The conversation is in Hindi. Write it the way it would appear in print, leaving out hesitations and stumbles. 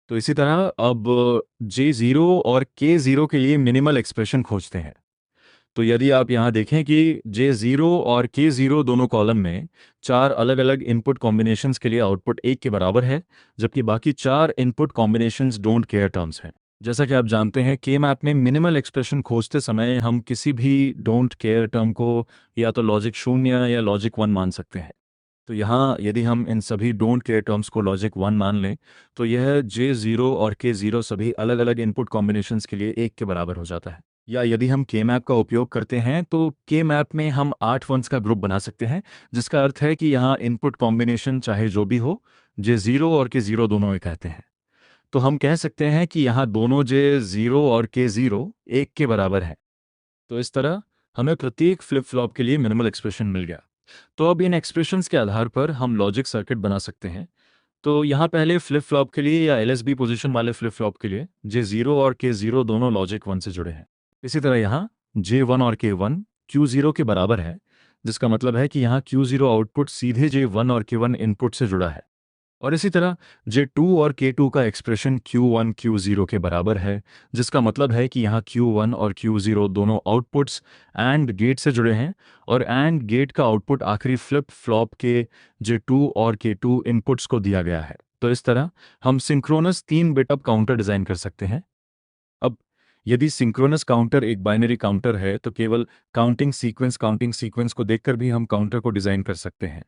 तो इसी तरह अब J0 और K0 के लिए मिनिमल एक्सप्रेशन खोजते हैं। तो यदि आप यहाँ देखें कि J0 और K0 दोनों कॉलम में चार अलग अलग इनपुट कॉम्बिनेशंस के लिए आउटपुट एक के बराबर है, जबकि बाकी चार input combinations don't care terms हैं। जैसा कि आप जानते हैं, के मैप में मिनिमल एक्सप्रेशन खोजते समय हम किसी भी डोंट केयर टर्म को या तो लॉजिक 0 या लॉजिक 1 मान सकते हैं। तो यहाँ यदि हम इन सभी डोंट केयर टर्म्स को लॉजिक 1 मान लें, तो यह J0 और K0 सभी अलग अलग इनपुट कॉम्बिनेशंस के लिए एक के बराबर हो जाता है। या यदि हम के मैप का उपयोग करते हैं तो के मैप में हम 8 वंस का ग्रुप बना सकते हैं, जिसका अर्थ है कि यहाँ इनपुट कॉम्बिनेशन चाहे जो भी हो, J0 और K0 दोनों एक कहते हैं। तो हम कह सकते हैं कि यहाँ दोनों J0 और K0 एक के बराबर हैं। तो इस तरह हमें प्रत्येक फ्लिप फ्लॉप के लिए मिनिमल एक्सप्रेशन मिल गया। तो अब इन एक्सप्रेशंस के आधार पर हम लॉजिक सर्किट बना सकते हैं। तो यहाँ पहले फ्लिप फ्लॉप के लिए या एलएसबी पोजीशन वाले फ्लिप फ्लॉप के लिए J0 और K0 दोनों लॉजिक 1 से जुड़े हैं। इसी तरह यहाँ J1 और K1 Q0 के बराबर है, जिसका मतलब है कि यहाँ Q0 आउटपुट सीधे J1 और K1 इनपुट से जुड़ा है। और इसी तरह J2 और K2 का एक्सप्रेशन Q1 Q0 के बराबर है, जिसका मतलब है कि यहाँ Q1 और Q0 दोनों आउटपुट्स AND गेट से जुड़े हैं और AND गेट का आउटपुट आखिरी फ्लिप फ्लॉप के J2 और K2 इनपुट्स को दिया गया है। तो इस तरह हम synchronous 3 bit up counter design कर सकते हैं। अब यदि सिंक्रोनस काउंटर एक बाइनरी काउंटर है तो केवल काउंटिंग सीक्वेंस को देखकर भी हम काउंटर को डिज़ाइन कर सकते हैं।